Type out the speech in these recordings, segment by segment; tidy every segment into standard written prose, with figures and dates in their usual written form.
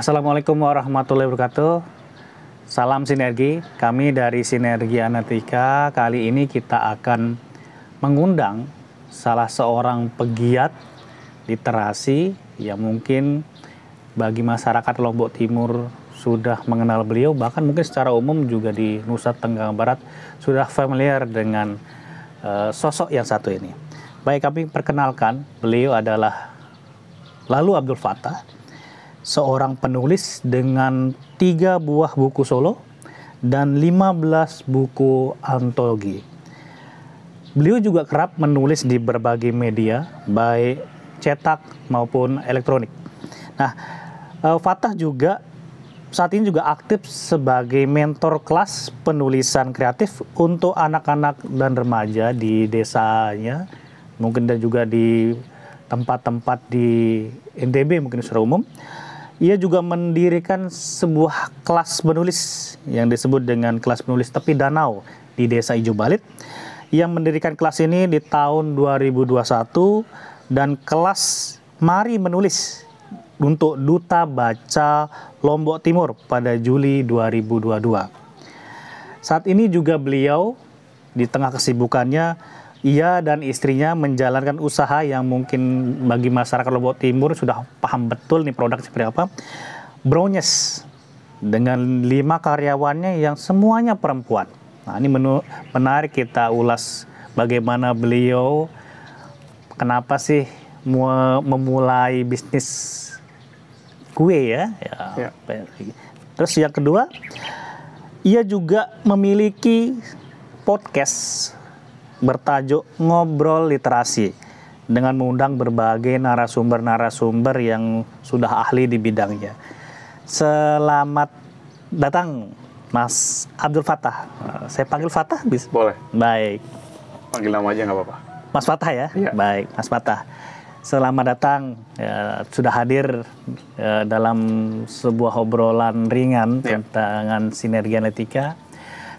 Assalamualaikum warahmatullahi wabarakatuh. Salam sinergi. Kami dari Sinergi Analitika. Kali ini kita akan mengundang salah seorang pegiat literasi yang mungkin bagi masyarakat Lombok Timur sudah mengenal beliau, bahkan mungkin secara umum juga di Nusa Tenggara Barat sudah familiar dengan sosok yang satu ini. Baik, kami perkenalkan, beliau adalah Lalu Abdul Fattah, seorang penulis dengan 3 buah buku solo dan 15 buku antologi. Beliau juga kerap menulis di berbagai media, baik cetak maupun elektronik. Nah, Fattah juga saat ini juga aktif sebagai mentor kelas penulisan kreatif untuk anak-anak dan remaja di desanya, mungkin dan juga di tempat-tempat di NTB mungkin secara umum. Ia juga mendirikan sebuah kelas penulis yang disebut dengan kelas penulis tepi danau di Desa Ijo Balit. Ia mendirikan kelas ini di tahun 2021 dan kelas Mari Menulis untuk Duta Baca Lombok Timur pada Juli 2022. Saat ini juga beliau di tengah kesibukannya, ia dan istrinya menjalankan usaha yang mungkin bagi masyarakat Lombok Timur sudah paham betul nih produk seperti apa. Brownies dengan 5 karyawannya yang semuanya perempuan. Nah, ini menarik kita ulas bagaimana beliau, kenapa sih memulai bisnis kue ya. Terus yang kedua, ia juga memiliki podcast bertajuk Ngobrol Literasi dengan mengundang berbagai narasumber-narasumber yang sudah ahli di bidangnya. Selamat datang Mas Abdul Fattah. Saya panggil Fattah bisa? Boleh. Baik. Panggil nama aja nggak apa-apa. Mas Fattah ya? Iya. Baik, Mas Fattah. Selamat datang, sudah hadir dalam sebuah obrolan ringan tentang Sinergi Analitika.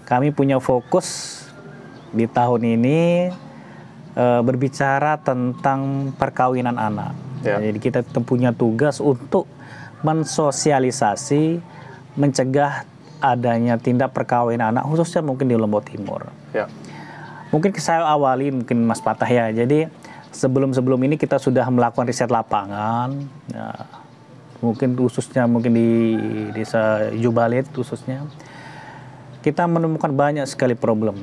Kami punya fokus di tahun ini berbicara tentang perkawinan anak. Jadi kita punya tugas untuk mensosialisasi, mencegah adanya tindak perkawinan anak, khususnya mungkin di Lombok Timur. Mungkin saya awali mungkin Mas Fattah ya. Jadi sebelum ini kita sudah melakukan riset lapangan, ya, mungkin khususnya mungkin di Desa Ijo Balit khususnya, kita menemukan banyak sekali problem.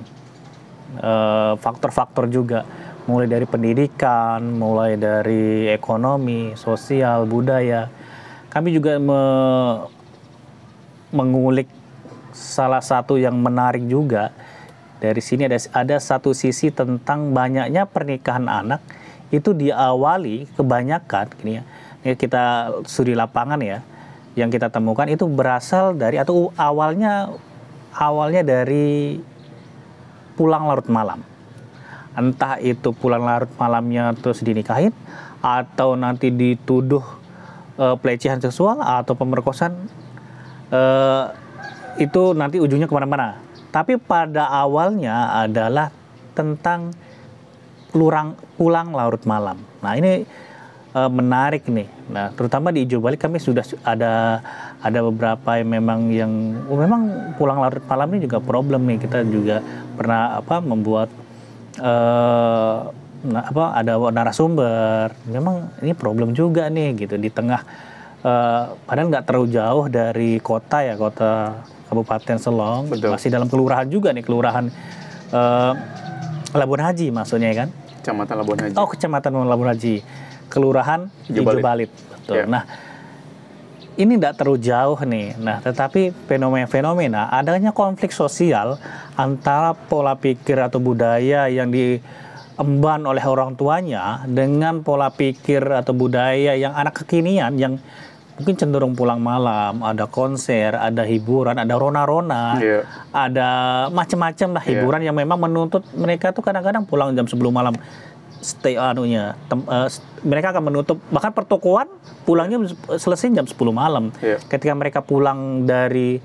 Faktor-faktor juga, mulai dari pendidikan, mulai dari ekonomi, sosial, budaya. Kami juga mengulik salah satu yang menarik juga. Dari sini ada satu sisi tentang banyaknya pernikahan anak itu diawali kebanyakan gini ya, kita studi lapangan ya, yang kita temukan itu berasal dari atau awalnya dari pulang larut malam. Entah itu pulang larut malamnya terus dinikahin, atau nanti dituduh pelecehan seksual atau pemerkosaan, itu nanti ujungnya kemana-mana. Tapi pada awalnya adalah tentang pulang larut malam. Nah ini menarik nih. Nah terutama di Ijo Balit kami sudah ada beberapa yang memang pulang larut malam ini juga problem nih. Kita juga pernah membuat ada narasumber. Memang ini problem juga nih gitu di tengah padahal nggak terlalu jauh dari kota Kabupaten Selong. Betul. Masih dalam kelurahan juga nih, kelurahan Labuan Haji maksudnya kan? Kecamatan Labuan Haji. Oh, Kecamatan Labuan Haji. Kelurahan Ijo Balit. Betul. Nah, ini tidak terlalu jauh nih. Nah, tetapi fenomena adanya konflik sosial antara pola pikir atau budaya yang diemban oleh orang tuanya dengan pola pikir atau budaya yang anak kekinian yang mungkin cenderung pulang malam, ada konser, ada hiburan, ada rona-rona, ada macam-macam lah hiburan yang memang menuntut mereka tuh kadang-kadang pulang jam 10 malam. Mereka akan menutup bahkan pertokoan pulangnya selesai jam 10 malam. Ketika mereka pulang dari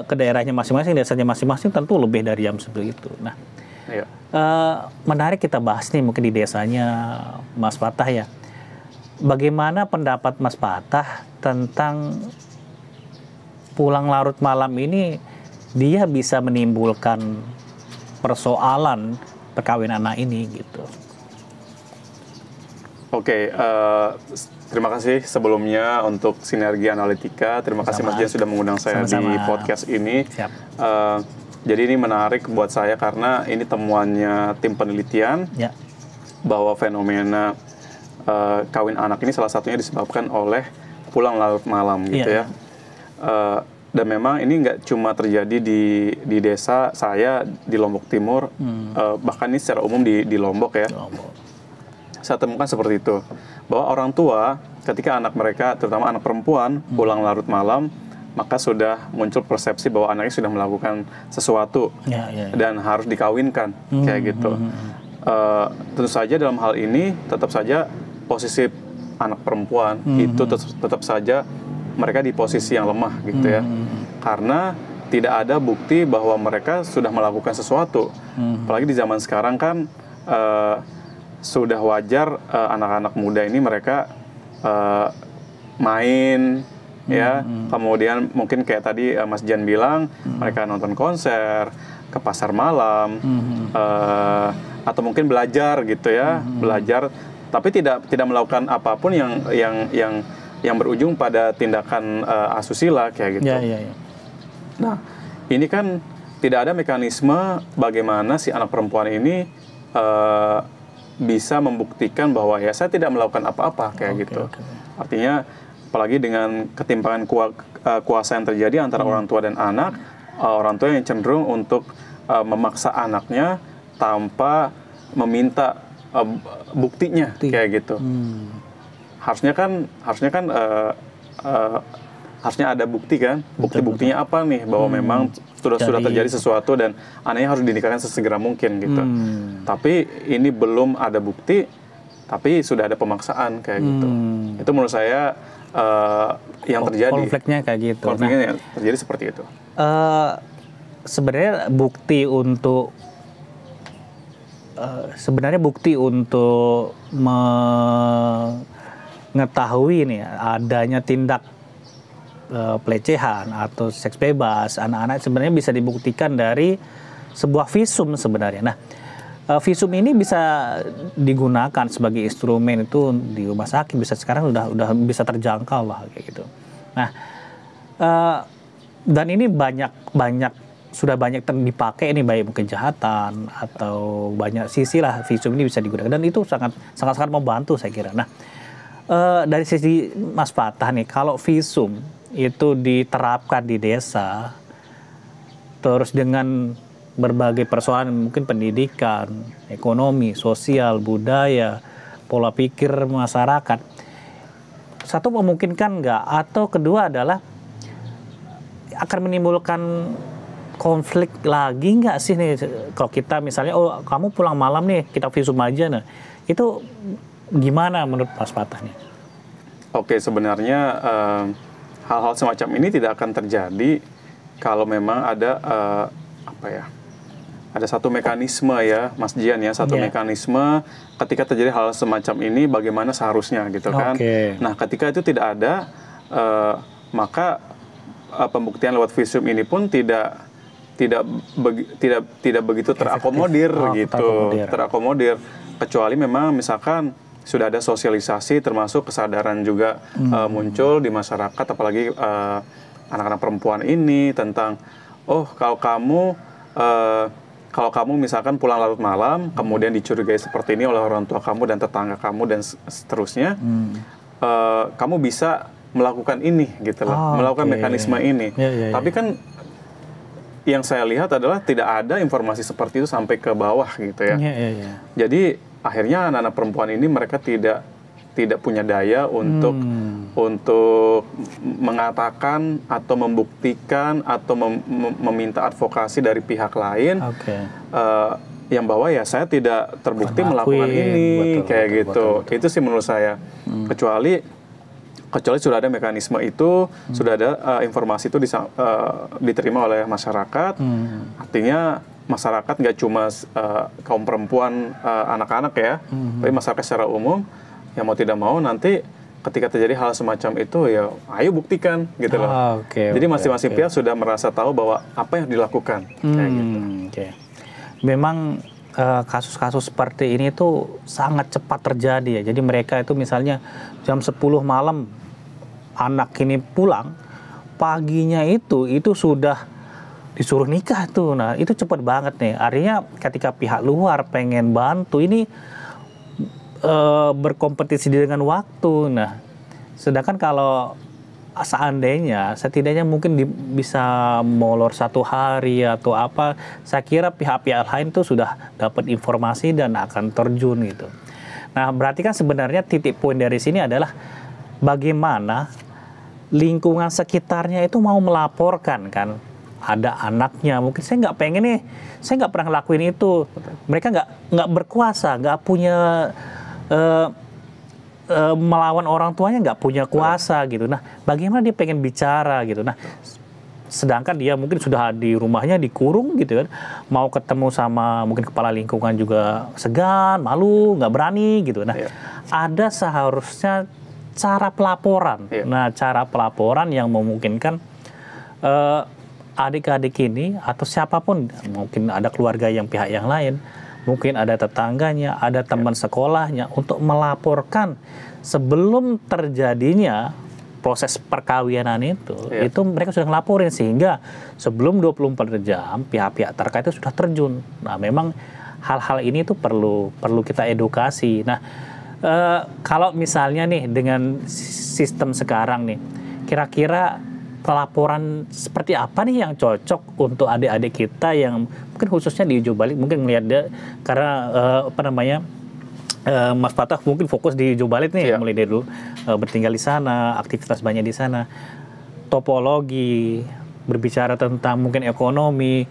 ke daerahnya masing-masing, desanya masing-masing tentu lebih dari jam segitu. Nah, menarik kita bahas nih mungkin di desanya Mas Fattah ya. bagaimana pendapat Mas Patah tentang pulang larut malam ini dia bisa menimbulkan persoalan perkawinan anak ini gitu. Oke, terima kasih sebelumnya untuk Sinergi Analitika. Terima kasih Mas Jan sudah mengundang saya di podcast ini. Siap. Jadi ini menarik buat saya karena ini temuannya tim penelitian bahwa fenomena kawin anak ini salah satunya disebabkan oleh pulang larut malam gitu ya. Dan memang ini nggak cuma terjadi di desa saya di Lombok Timur, bahkan ini secara umum di Lombok ya. Saya temukan seperti itu, bahwa orang tua ketika anak mereka, terutama anak perempuan, pulang larut malam, maka sudah muncul persepsi bahwa anaknya sudah melakukan sesuatu dan harus dikawinkan kayak gitu. Tentu saja dalam hal ini tetap saja posisi anak perempuan itu tetap saja mereka di posisi yang lemah gitu ya, karena tidak ada bukti bahwa mereka sudah melakukan sesuatu. Apalagi di zaman sekarang kan sudah wajar anak-anak muda ini mereka main ya, kemudian mungkin kayak tadi Mas Jan bilang mereka nonton konser, ke pasar malam, atau mungkin belajar gitu ya, belajar, tapi tidak melakukan apapun yang berujung pada tindakan asusila kayak gitu. Nah, ini kan tidak ada mekanisme bagaimana si anak perempuan ini bisa membuktikan bahwa ya saya tidak melakukan apa-apa kayak gitu. Artinya apalagi dengan ketimpangan kuasa yang terjadi antara orang tua dan anak, orang tua yang cenderung untuk memaksa anaknya tanpa meminta buktinya kayak gitu. Harusnya kan harusnya ada bukti kan, bukti-buktinya apa nih bahwa memang sudah terjadi sesuatu dan anaknya harus dinikahkan sesegera mungkin gitu. Tapi ini belum ada bukti, tapi sudah ada pemaksaan kayak gitu. Itu menurut saya yang terjadi. Konfliknya kayak gitu. Konfliknya yang terjadi seperti itu. Sebenarnya bukti untuk mengetahui nih adanya tindak pelecehan atau seks bebas anak-anak sebenarnya bisa dibuktikan dari sebuah visum sebenarnya. Nah, visum ini bisa digunakan sebagai instrumen itu di rumah sakit, bisa sekarang udah bisa terjangkau lah kayak gitu. Nah, dan ini sudah banyak dipakai ini, baik kejahatan atau banyak sisi lah visum ini bisa digunakan, dan itu sangat membantu saya kira. Nah, dari sisi Mas Patah nih, kalau visum itu diterapkan di desa, terus dengan berbagai persoalan mungkin pendidikan, ekonomi, sosial, budaya, pola pikir masyarakat, satu memungkinkan nggak? Atau kedua adalah akan menimbulkan konflik lagi nggak sih nih kalau kita misalnya kamu pulang malam nih kita visum aja, nah itu gimana menurut Mas Patah nih? Oke, sebenarnya hal-hal semacam ini tidak akan terjadi kalau memang ada ada satu mekanisme ya, Mas Jian ya, satu mekanisme ketika terjadi hal semacam ini bagaimana seharusnya gitu kan. Nah, ketika itu tidak ada, maka pembuktian lewat visum ini pun tidak begitu terakomodir gitu, terakomodir, kecuali memang misalkan sudah ada sosialisasi termasuk kesadaran juga muncul di masyarakat, apalagi anak-anak perempuan ini tentang kalau kamu misalkan pulang larut malam kemudian dicurigai seperti ini oleh orang tua kamu dan tetangga kamu dan seterusnya, kamu bisa melakukan ini gitu loh, melakukan mekanisme ini. Tapi kan yang saya lihat adalah tidak ada informasi seperti itu sampai ke bawah gitu ya. Jadi akhirnya anak-anak perempuan ini mereka tidak punya daya untuk mengatakan atau membuktikan atau meminta advokasi dari pihak lain yang bahwa ya saya tidak terbukti melakukan ini kayak gitu. Itu sih menurut saya. Kecuali sudah ada mekanisme itu, sudah ada informasi itu diterima oleh masyarakat. Artinya masyarakat nggak cuma kaum perempuan, anak-anak ya, tapi masyarakat secara umum ya mau tidak mau nanti ketika terjadi hal semacam itu ya ayo buktikan gitu loh. Jadi masing-masing pihak sudah merasa tahu bahwa apa yang dilakukan kayak gitu. Memang kasus-kasus seperti ini tuh sangat cepat terjadi ya. Jadi mereka itu misalnya jam 10 malam anak ini pulang, paginya itu sudah disuruh nikah tuh. Nah, itu cepat banget nih. Artinya ketika pihak luar pengen bantu ini berkompetisi dengan waktu. Nah, sedangkan kalau seandainya setidaknya mungkin bisa molor 1 hari atau apa, saya kira pihak-pihak lain tuh sudah dapat informasi dan akan terjun gitu. Nah, berarti kan sebenarnya titik poin dari sini adalah bagaimana lingkungan sekitarnya itu mau melaporkan kan. Ada anaknya, mungkin saya nggak pengen nih, saya nggak pernah ngelakuin itu. Mereka nggak berkuasa, nggak punya melawan orang tuanya, nggak punya kuasa gitu. Nah, bagaimana dia pengen bicara gitu. Nah, sedangkan dia mungkin sudah di rumahnya dikurung gitu kan, mau ketemu sama mungkin kepala lingkungan juga segan, malu, nggak berani gitu. Nah, ada seharusnya cara pelaporan. Nah, cara pelaporan yang memungkinkan adik-adik ini atau siapapun, mungkin ada keluarga yang pihak yang lain, mungkin ada tetangganya, ada teman sekolahnya, untuk melaporkan sebelum terjadinya proses perkawinan itu mereka sudah ngelaporin, sehingga sebelum 24 jam pihak-pihak terkait itu sudah terjun. Nah, memang hal-hal ini tuh perlu kita edukasi. Nah, kalau misalnya nih dengan sistem sekarang nih, kira-kira pelaporan seperti apa nih yang cocok untuk adik-adik kita yang mungkin khususnya di Ujung Balik, mungkin melihat dia karena Mas Fatah mungkin fokus di Ujung Balik nih, mulai dari dulu bertinggal di sana, aktivitas banyak di sana, topologi, berbicara tentang mungkin ekonomi.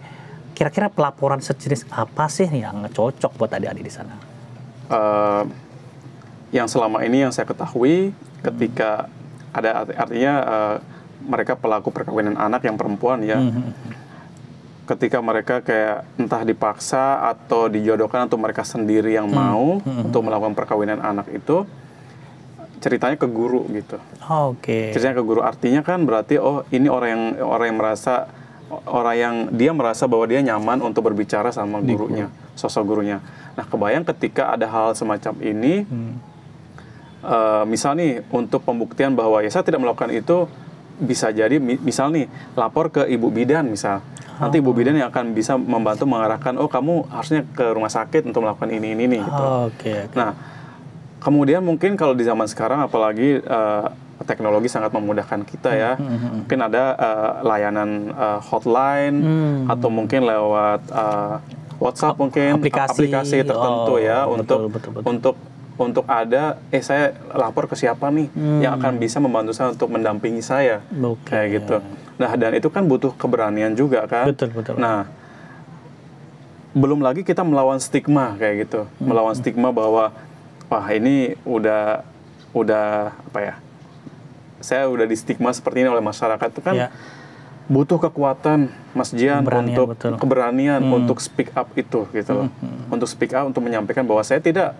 Kira-kira pelaporan sejenis apa sih yang cocok buat adik-adik di sana? Yang selama ini yang saya ketahui, ketika ada artinya mereka pelaku perkawinan anak yang perempuan ya, ketika mereka kayak entah dipaksa atau dijodohkan atau mereka sendiri yang mau untuk melakukan perkawinan anak itu, ceritanya ke guru gitu. Ceritanya ke guru, artinya kan berarti ini orang yang dia merasa bahwa dia nyaman untuk berbicara sama gurunya, sosok gurunya. Nah, kebayang ketika ada hal semacam ini, misal nih untuk pembuktian bahwa ya saya tidak melakukan itu, bisa jadi misal nih lapor ke ibu bidan misal. Nanti ibu bidan yang akan bisa membantu mengarahkan, kamu harusnya ke rumah sakit untuk melakukan ini gitu. Nah, kemudian mungkin kalau di zaman sekarang apalagi teknologi sangat memudahkan kita ya. Mungkin ada layanan hotline atau mungkin lewat WhatsApp, mungkin aplikasi tertentu ya, untuk ada saya lapor ke siapa nih yang akan bisa membantu saya untuk mendampingi saya, kayak gitu. Nah, dan itu kan butuh keberanian juga kan. Betul. Nah, belum lagi kita melawan stigma kayak gitu, melawan stigma bahwa wah ini udah apa ya? Saya udah di stigma seperti ini oleh masyarakat, itu kan butuh kekuatan Mas Jian untuk keberanian untuk speak up itu gitu loh. Untuk speak up, untuk menyampaikan bahwa saya tidak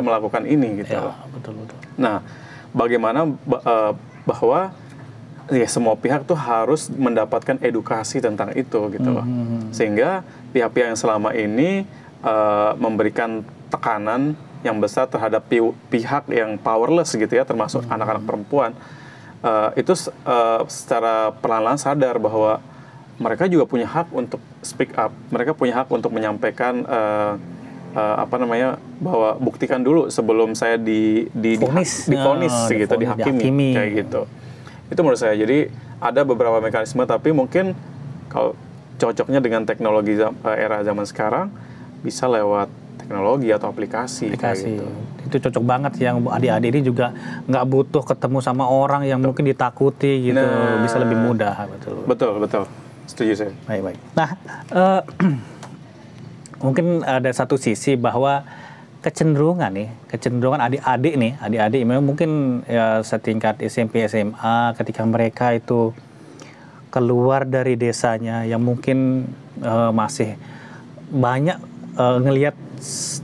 melakukan ini gitu. Betul. Nah, bagaimana bahwa ya semua pihak tuh harus mendapatkan edukasi tentang itu gitu loh. Sehingga pihak-pihak yang selama ini memberikan tekanan yang besar terhadap pihak yang powerless gitu ya, termasuk anak-anak perempuan, itu secara perlahan-lahan sadar bahwa mereka juga punya hak untuk speak up. Mereka punya hak untuk menyampaikan bahwa buktikan dulu sebelum saya divonis gitu, dihakimi kayak gitu. Itu menurut saya. Jadi ada beberapa mekanisme, tapi mungkin kalau cocoknya dengan teknologi era zaman sekarang bisa lewat teknologi atau aplikasi. Kayak gitu. Itu cocok banget, yang adik-adik ini juga nggak butuh ketemu sama orang yang mungkin ditakuti gitu, bisa lebih mudah. Betul. Setuju saya. Baik. Nah, mungkin ada satu sisi bahwa kecenderungan adik-adik memang mungkin ya setingkat SMP SMA, ketika mereka itu keluar dari desanya yang mungkin masih banyak ngelihat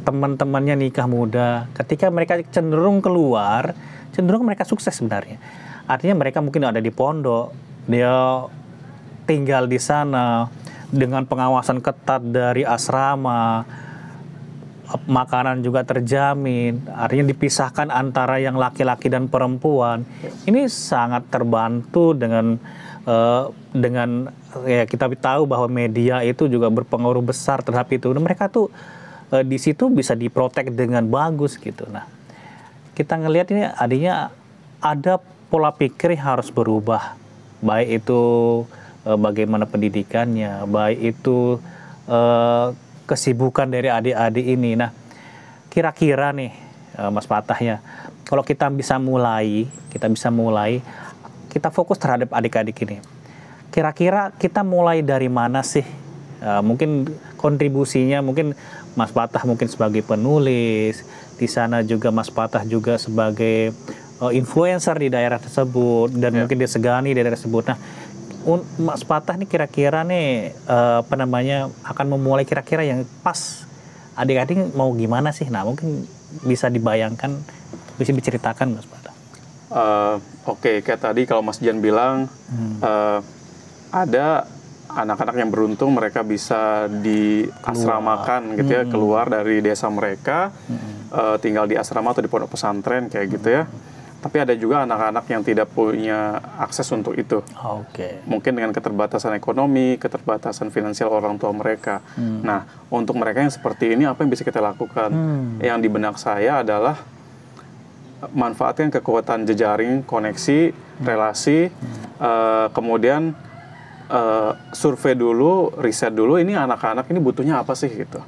teman-temannya nikah muda, ketika mereka cenderung keluar, cenderung mereka sukses sebenarnya. Artinya mereka mungkin ada di pondok, dia tinggal di sana dengan pengawasan ketat dari asrama, makanan juga terjamin, artinya dipisahkan antara yang laki-laki dan perempuan. Ini sangat terbantu dengan ya kita tahu bahwa media itu juga berpengaruh besar terhadap itu. Dan mereka tuh di situ bisa diprotek dengan bagus gitu. Nah, kita ngelihat ini adanya ada pola pikir yang harus berubah, baik itu bagaimana pendidikannya, baik itu kesibukan dari adik-adik ini. Nah, kira-kira nih Mas Fatah ya, kalau kita bisa mulai, kita fokus terhadap adik-adik ini. Kira-kira kita mulai dari mana sih? Mungkin kontribusinya, mungkin Mas Fatah mungkin sebagai penulis, di sana juga Mas Fatah juga sebagai influencer di daerah tersebut, dan mungkin disegani di daerah tersebut. Nah, Mas Fatah nih kira-kira nih akan memulai kira-kira yang pas adik-adik mau gimana sih? Nah, mungkin bisa dibayangkan, bisa diceritakan Mas Fatah. Oke, kayak tadi kalau Mas Jan bilang ada anak-anak yang beruntung mereka bisa diasramakan gitu ya, keluar dari desa mereka, tinggal di asrama atau di pondok pesantren kayak gitu ya. Tapi ada juga anak-anak yang tidak punya akses untuk itu. Mungkin dengan keterbatasan ekonomi, keterbatasan finansial orang tua mereka. Nah, untuk mereka yang seperti ini apa yang bisa kita lakukan? Yang di benak saya adalah manfaatkan kekuatan jejaring, koneksi, relasi, kemudian survei dulu, riset dulu, ini anak-anak ini butuhnya apa sih gitu.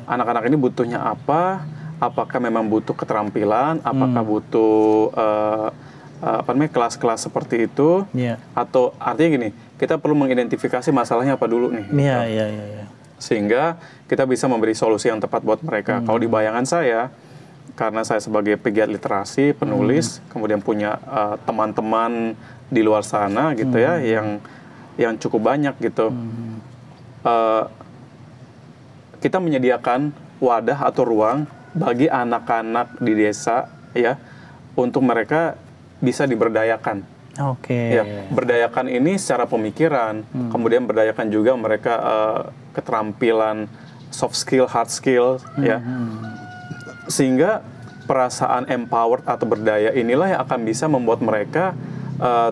Anak-anak ini butuhnya apa? Apakah memang butuh keterampilan? Apakah butuh kelas-kelas seperti itu? Atau artinya gini, kita perlu mengidentifikasi masalahnya apa dulu nih. Sehingga kita bisa memberi solusi yang tepat buat mereka. Kalau di bayangan saya, karena saya sebagai pegiat literasi, penulis, kemudian punya teman-teman di luar sana gitu ya, yang cukup banyak gitu. Kita menyediakan wadah atau ruang bagi anak-anak di desa ya, untuk mereka bisa diberdayakan. Ya, berdayakan ini secara pemikiran, kemudian berdayakan juga mereka keterampilan soft skill, hard skill ya. Sehingga perasaan empowered atau berdaya inilah yang akan bisa membuat mereka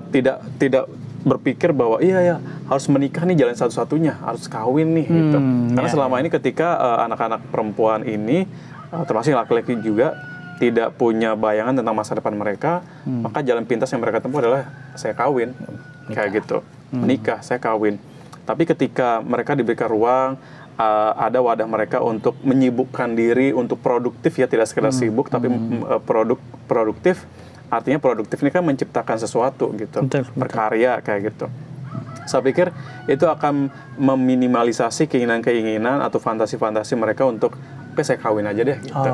tidak berpikir bahwa iya harus menikah nih jalan satu-satunya, harus kawin nih gitu. Karena selama ini ketika anak-anak perempuan ini termasuk laki-laki juga tidak punya bayangan tentang masa depan mereka, maka jalan pintas yang mereka tempuh adalah saya kawin, kayak gitu, menikah, saya kawin. Tapi ketika mereka diberikan ruang, ada wadah mereka untuk menyibukkan diri, untuk produktif ya, tidak sekedar sibuk, tapi produktif. Artinya produktif ini kan menciptakan sesuatu gitu, berkarya kayak gitu. Saya pikir itu akan meminimalisasi keinginan-keinginan atau fantasi-fantasi mereka untuk saya kawin aja deh gitu.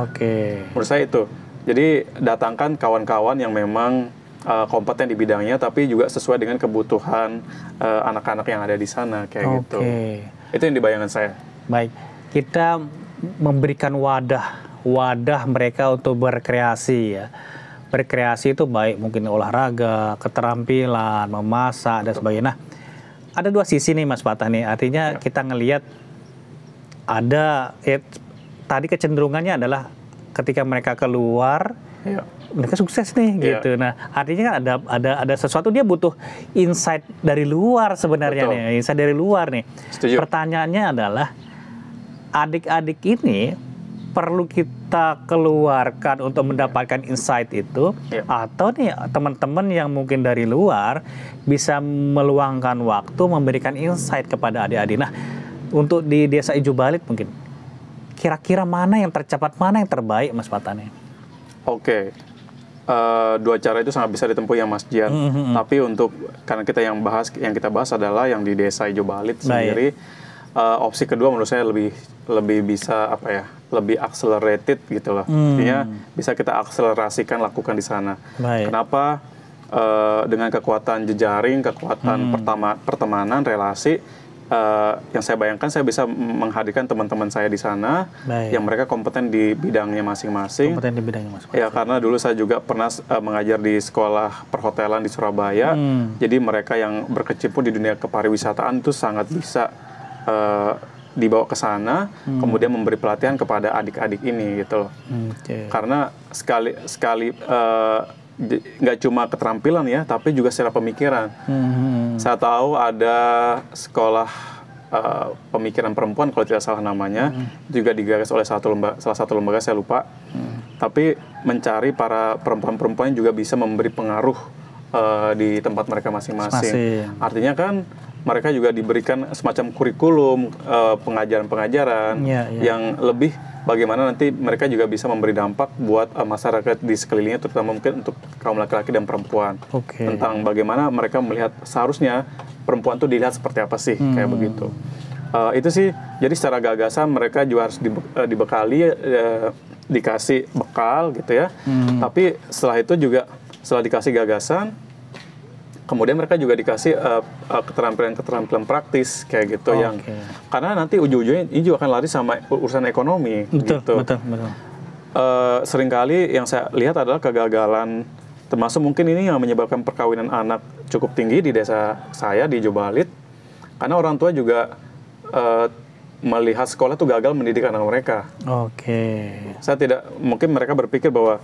Menurut saya itu. Jadi datangkan kawan-kawan yang memang kompeten di bidangnya, tapi juga sesuai dengan kebutuhan anak-anak yang ada di sana kayak gitu. Itu yang di bayangan saya. Baik, kita memberikan wadah mereka untuk berkreasi ya. Berkreasi itu baik mungkin olahraga, keterampilan, memasak dan sebagainya. Nah, ada dua sisi nih Mas Fatah nih. Artinya kita ngelihat ada tadi kecenderungannya adalah ketika mereka keluar, mereka sukses nih gitu. Nah, artinya kan ada sesuatu, dia butuh insight dari luar sebenarnya nih, insight dari luar nih. Setuju. Pertanyaannya adalah adik-adik ini perlu kita keluarkan untuk mendapatkan insight itu, atau nih teman-teman yang mungkin dari luar bisa meluangkan waktu memberikan insight kepada adik-adik. Nah, untuk di Desa Ijo Balit mungkin kira-kira mana yang tercepat, mana yang terbaik Mas Fatah nih? Dua cara itu sangat bisa ditempuh ya Mas Jian. Tapi karena yang kita bahas adalah yang di Desa Ijo Balit sendiri. Opsi kedua menurut saya lebih bisa lebih accelerated gitu loh. Artinya bisa kita akselerasikan lakukan di sana. Kenapa? Dengan kekuatan jejaring, kekuatan pertemanan, relasi, yang saya bayangkan saya bisa menghadirkan teman-teman saya di sana yang mereka kompeten di bidangnya masing-masing. Kompeten di bidangnya masing-masing. Ya, karena dulu saya juga pernah mengajar di sekolah perhotelan di Surabaya. Jadi mereka yang berkecimpung di dunia kepariwisataan itu sangat bisa dibawa ke sana, kemudian memberi pelatihan kepada adik-adik ini gitu loh. Karena sekali nggak cuma keterampilan ya, tapi juga secara pemikiran. Saya tahu ada sekolah pemikiran perempuan kalau tidak salah namanya, juga digagas oleh salah satu lembaga saya lupa. Tapi mencari para perempuan-perempuan yang juga bisa memberi pengaruh di tempat mereka masing-masing. Artinya kan mereka juga diberikan semacam kurikulum pengajaran-pengajaran yang lebih bagaimana nanti mereka juga bisa memberi dampak buat masyarakat di sekelilingnya, terutama mungkin untuk kaum laki-laki dan perempuan. Tentang bagaimana mereka melihat seharusnya perempuan itu dilihat seperti apa sih, kayak begitu. Itu sih, jadi secara gagasan mereka juga harus dibekali, dikasih bekal gitu ya. Tapi setelah itu juga, setelah dikasih gagasan, kemudian mereka juga dikasih keterampilan praktis kayak gitu yang karena nanti ujung-ujungnya ini juga akan lari sama urusan ekonomi. Betul. Seringkali yang saya lihat adalah kegagalan, termasuk mungkin ini yang menyebabkan perkawinan anak cukup tinggi di desa saya di Jobalit, karena orang tua juga melihat sekolah itu gagal mendidik anak mereka. Saya tidak, mungkin mereka berpikir bahwa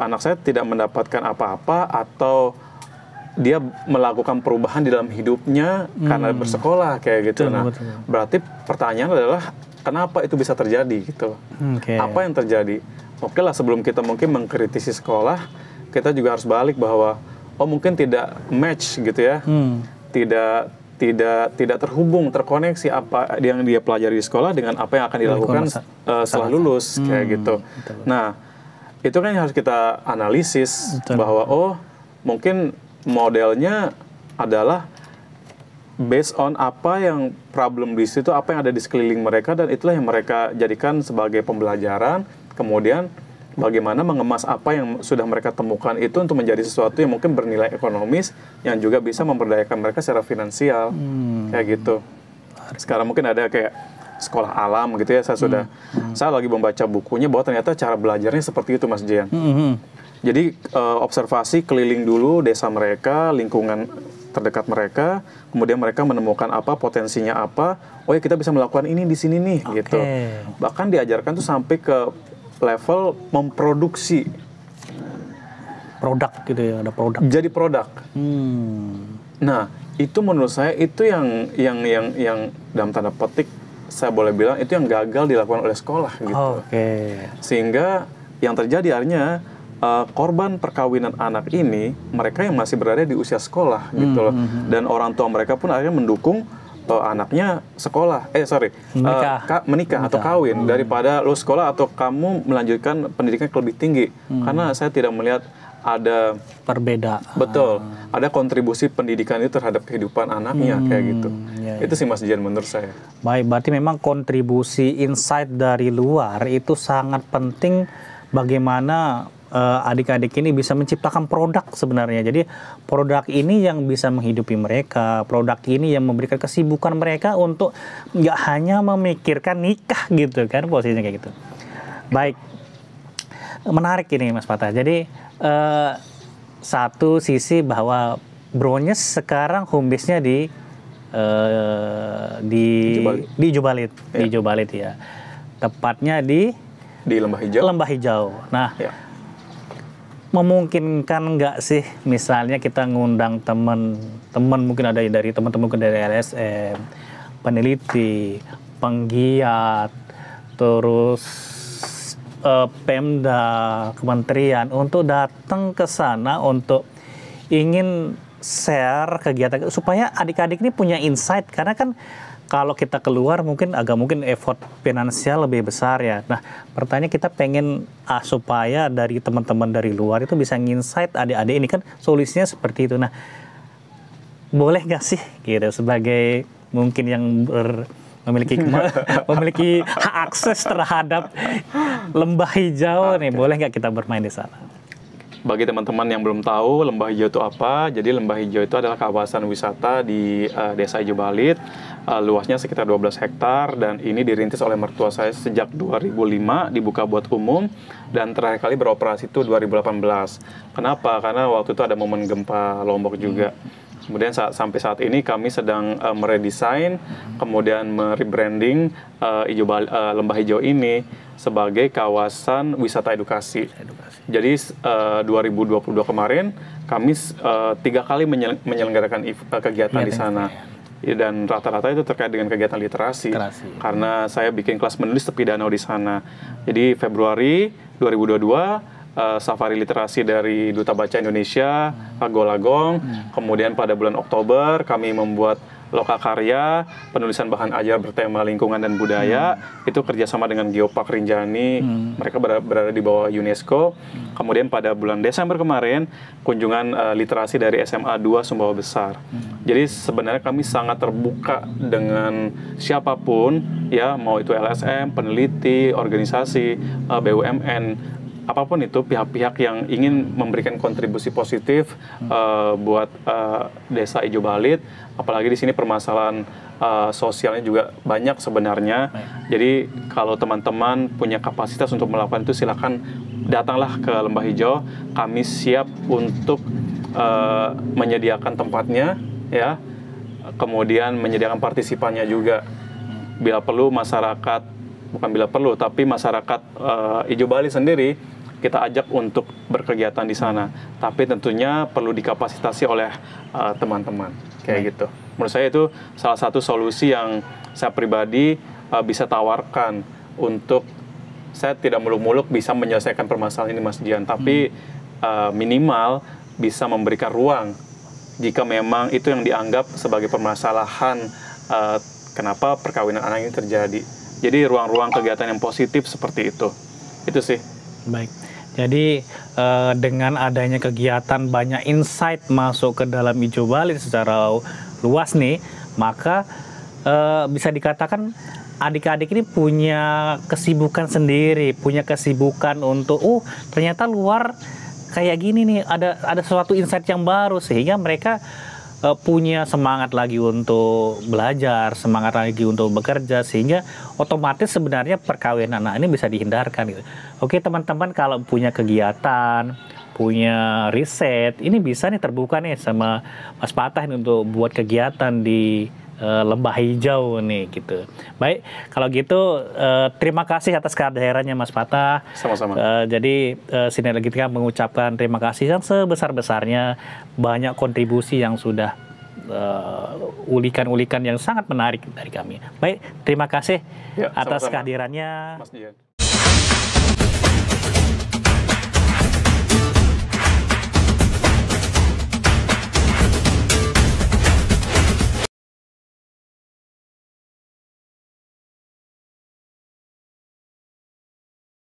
anak saya tidak mendapatkan apa-apa atau dia melakukan perubahan di dalam hidupnya karena bersekolah kayak gitu. Berarti pertanyaan adalah kenapa itu bisa terjadi gitu? Apa yang terjadi? Oke lah, sebelum kita mungkin mengkritisi sekolah, kita juga harus balik bahwa mungkin tidak match gitu ya, tidak terhubung, terkoneksi apa yang dia pelajari di sekolah dengan apa yang akan dilakukan setelah lulus kayak gitu. Nah, itu kan yang harus kita analisis bahwa mungkin modelnya adalah based on apa yang problem di situ, apa yang ada di sekeliling mereka, dan itulah yang mereka jadikan sebagai pembelajaran. Kemudian bagaimana mengemas apa yang sudah mereka temukan itu untuk menjadi sesuatu yang mungkin bernilai ekonomis, yang juga bisa memberdayakan mereka secara finansial, kayak gitu. Sekarang mungkin ada kayak sekolah alam gitu ya, saya lagi membaca bukunya bahwa ternyata cara belajarnya seperti itu, Mas Jian. Jadi observasi keliling dulu desa mereka, lingkungan terdekat mereka, kemudian mereka menemukan apa potensinya apa, ya kita bisa melakukan ini di sini nih gitu. Bahkan diajarkan tuh sampai ke level memproduksi produk gitu ya, ada produk. Jadi produk. Nah, itu menurut saya itu yang dalam tanda petik saya boleh bilang itu yang gagal dilakukan oleh sekolah gitu. Sehingga yang terjadi akhirnya korban perkawinan anak ini mereka yang masih berada di usia sekolah gitu loh, dan orang tua mereka pun akhirnya mendukung anaknya sekolah, menikah atau kawin daripada lo sekolah atau kamu melanjutkan pendidikan yang lebih tinggi, karena saya tidak melihat ada perbedaan. Betul, ada kontribusi pendidikan itu terhadap kehidupan anaknya kayak gitu. Itu sih Mas Jian menurut saya. Baik, berarti memang kontribusi insight dari luar itu sangat penting bagaimana adik-adik ini bisa menciptakan produk sebenarnya. Jadi produk ini yang bisa menghidupi mereka, produk ini yang memberikan kesibukan mereka untuk nggak hanya memikirkan nikah gitu kan, posisinya kayak gitu. Baik, menarik ini Mas Fatah. Jadi satu sisi bahwa Bronyes sekarang home base-nya di Jobalit, di Jobalit ya. Tepatnya di Lembah Hijau. Lembah Hijau. Nah, memungkinkan nggak sih misalnya kita ngundang teman-teman, mungkin ada dari teman-teman dari LSM, peneliti, penggiat, terus Pemda, kementerian untuk datang ke sana untuk ingin share kegiatan supaya adik-adik ini punya insight, karena kan kalau kita keluar mungkin effort finansial lebih besar ya. Nah, pertanyaan kita pengen supaya dari teman-teman dari luar itu bisa nginsight adik-adik ini kan solusinya seperti itu. Nah, boleh nggak sih gitu sebagai mungkin yang memiliki hak akses terhadap Lembah Hijau nih, boleh nggak kita bermain di sana? Bagi teman-teman yang belum tahu Lembah Hijau itu apa, jadi Lembah Hijau itu adalah kawasan wisata di Desa Ijo Balit, luasnya sekitar 12 hektar, dan ini dirintis oleh mertua saya sejak 2005, dibuka buat umum, dan terakhir kali beroperasi itu 2018. Kenapa? Karena waktu itu ada momen gempa Lombok juga. Kemudian sampai saat ini kami sedang meredesain, kemudian merebranding Lembah Hijau ini sebagai kawasan wisata edukasi. Jadi 2022 kemarin kami 3 kali menyelenggarakan kegiatan di sana. Dan rata-rata itu terkait dengan kegiatan literasi. Karena saya bikin kelas menulis tepi danau di sana. Jadi Februari 2022 safari literasi dari Duta Baca Indonesia, Golagong. Kemudian pada bulan Oktober kami membuat lokakarya, penulisan bahan ajar bertema lingkungan dan budaya. Itu kerjasama dengan Geopark Rinjani, mereka berada di bawah UNESCO. Kemudian pada bulan Desember kemarin, kunjungan literasi dari SMA 2 Sumbawa Besar. Jadi sebenarnya kami sangat terbuka dengan siapapun, ya, mau itu LSM, peneliti, organisasi, BUMN, apapun itu, pihak-pihak yang ingin memberikan kontribusi positif buat Desa Ijo Balit. Apalagi di sini permasalahan sosialnya juga banyak sebenarnya. Jadi kalau teman-teman punya kapasitas untuk melakukan itu, silakan datanglah ke Lembah Hijau. Kami siap untuk menyediakan tempatnya, ya. Kemudian menyediakan partisipannya juga. Bila perlu masyarakat, bukan bila perlu, tapi masyarakat Ijo Balit sendiri kita ajak untuk berkegiatan di sana. Tapi tentunya perlu dikapasitasi oleh teman-teman, kayak gitu. Menurut saya itu salah satu solusi yang saya pribadi bisa tawarkan untuk, saya tidak muluk-muluk bisa menyelesaikan permasalahan ini, Mas Jian, tapi minimal bisa memberikan ruang jika memang itu yang dianggap sebagai permasalahan kenapa perkawinan anak ini terjadi. Jadi ruang-ruang kegiatan yang positif seperti itu sih. Baik. Jadi dengan adanya kegiatan, banyak insight masuk ke dalam Ijo Balit secara luas nih, maka bisa dikatakan adik-adik ini punya kesibukan sendiri, punya kesibukan untuk ternyata luar kayak gini nih, ada suatu insight yang baru, sehingga mereka punya semangat lagi untuk belajar, semangat lagi untuk bekerja, sehingga otomatis sebenarnya perkawinan anak ini bisa dihindarkan gitu. Oke teman-teman, kalau punya kegiatan, punya riset, ini bisa nih terbuka nih sama Mas Patah nih untuk buat kegiatan di Lembah Hijau nih gitu. Baik, kalau gitu terima kasih atas kehadirannya Mas Patah. Sama-sama. Jadi Sinergitika mengucapkan terima kasih yang sebesar-besarnya, banyak kontribusi yang sudah ulikan-ulikan yang sangat menarik dari kami. Baik, terima kasih atas kehadirannya. Mas Dian.